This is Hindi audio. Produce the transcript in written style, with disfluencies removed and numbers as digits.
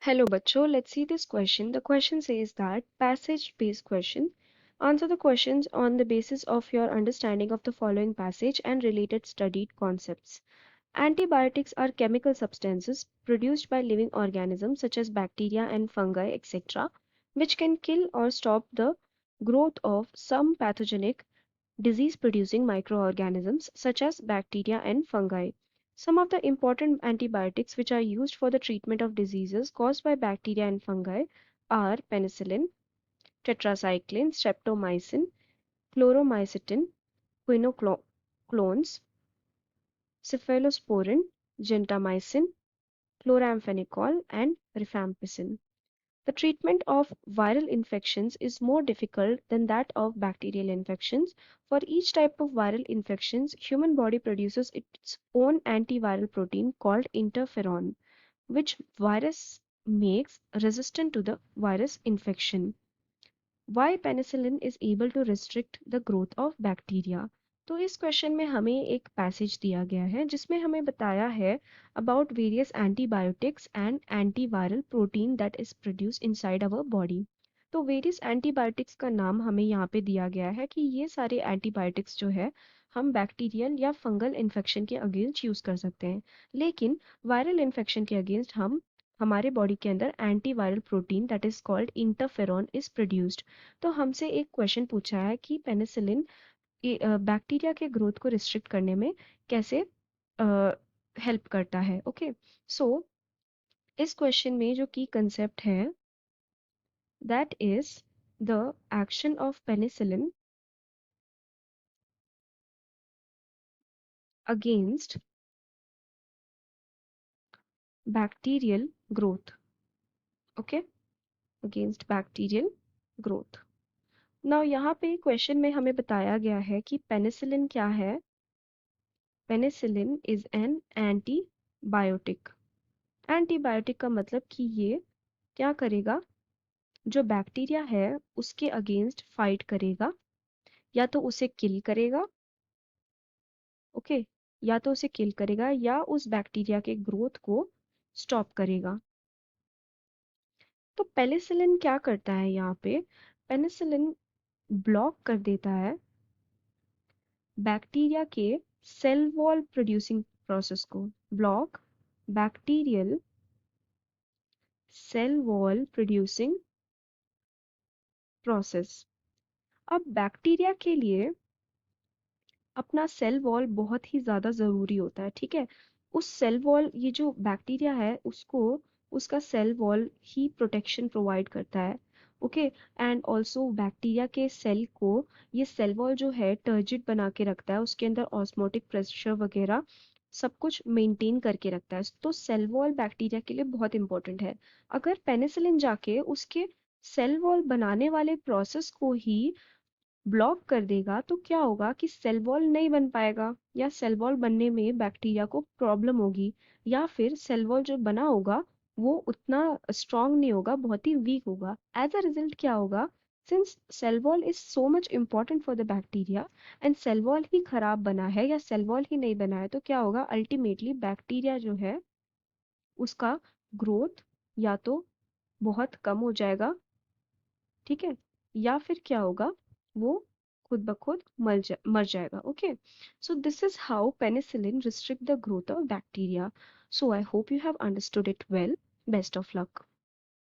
Hello, bachcho. Let's see this question. The question says that passage-based question. Answer the questions on the basis of your understanding of the following passage and related studied concepts. Antibiotics are chemical substances produced by living organisms such as bacteria and fungi, etc., which can kill or stop the growth of some pathogenic disease-producing microorganisms such as bacteria and fungi. Some of the important antibiotics which are used for the treatment of diseases caused by bacteria and fungi are penicillin, tetracycline, streptomycin, chloromycetin, quinoclones, cephalosporin, gentamicin, chloramphenicol, and rifampicin. The treatment of viral infections is more difficult than that of bacterial infections. For each type of viral infections, human body produces its own antiviral protein called interferon, which virus makes resistant to the virus infection. Why penicillin is able to restrict the growth of bacteria? तो इस क्वेश्चन में हमें एक पैसेज दिया गया है जिसमें हमें बताया है about various antibiotics and antiviral protein that is produced inside our body. तो various antibiotics का नाम हमें यहाँ पे दिया गया है कि ये सारे antibiotics जो है हम बैक्टीरियल या फंगल इन्फेक्शन के अगेंस्ट यूज कर सकते हैं, लेकिन वायरल इन्फेक्शन के अगेंस्ट हमारे बॉडी के अंदर antiviral protein that is called interferon is produced. तो हमसे एक क्वेश्चन पूछा है कि पेनिसिलिन बैक्टीरिया के ग्रोथ को रिस्ट्रिक्ट करने में कैसे हेल्प करता है। ओके, सो इस क्वेश्चन में जो की कंसेप्ट है that is the action of penicillin against bacterial growth. Okay, against bacterial growth. Now यहाँ पे क्वेश्चन में हमें बताया गया है कि पेनिसिलिन क्या है। Penicillin is an antibiotic. Antibiotic का मतलब कि ये क्या करेगा, जो बैक्टीरिया है उसके अगेंस्ट फाइट करेगा, या तो उसे किल करेगा, ओके, या तो उसे किल करेगा या उस बैक्टीरिया के ग्रोथ को स्टॉप करेगा। तो पेनिसिलिन क्या करता है यहाँ पे, पेनिसिलिन ब्लॉक कर देता है बैक्टीरिया के सेल वॉल प्रोड्यूसिंग प्रोसेस को। Block bacterial cell wall producing process. अब बैक्टीरिया के लिए अपना सेल वॉल बहुत ही ज़्यादा ज़रूरी होता है, ठीक है। उस सेल वॉल, ये जो बैक्टीरिया है उसको उसका सेल वॉल ही प्रोटेक्शन प्रोवाइड करता है, ओके। एंड ऑल्सो बैक्टीरिया के सेल को ये सेल वॉल जो है टर्जिड बना के रखता है, उसके अंदर ऑस्मोटिक प्रेशर वगैरह सब कुछ मेंटेन करके रखता है। तो सेल वॉल बैक्टीरिया के लिए बहुत इंपॉर्टेंट है। अगर पेनिसिलिन जाके उसके सेल वॉल बनाने वाले प्रोसेस को ही ब्लॉक कर देगा तो क्या होगा कि सेल वॉल नहीं बन पाएगा, या सेल वॉल बनने में बैक्टीरिया को प्रॉब्लम होगी, या फिर सेल वॉल जो बना होगा वो उतना स्ट्रांग नहीं होगा, बहुत ही वीक होगा। एज अ रिजल्ट क्या होगा, since cell wall is so much important for the bacteria and cell wall ही खराब बना है या सेल वॉल ही नहीं बना है, तो क्या होगा, अल्टीमेटली बैक्टीरिया जो है उसका ग्रोथ या तो बहुत कम हो जाएगा, ठीक है, या फिर क्या होगा, वो खुद ब खुद मर जाएगा। Okay, so this is how penicillin restrict the growth of bacteria. So I hope you have understood it well. Best of luck.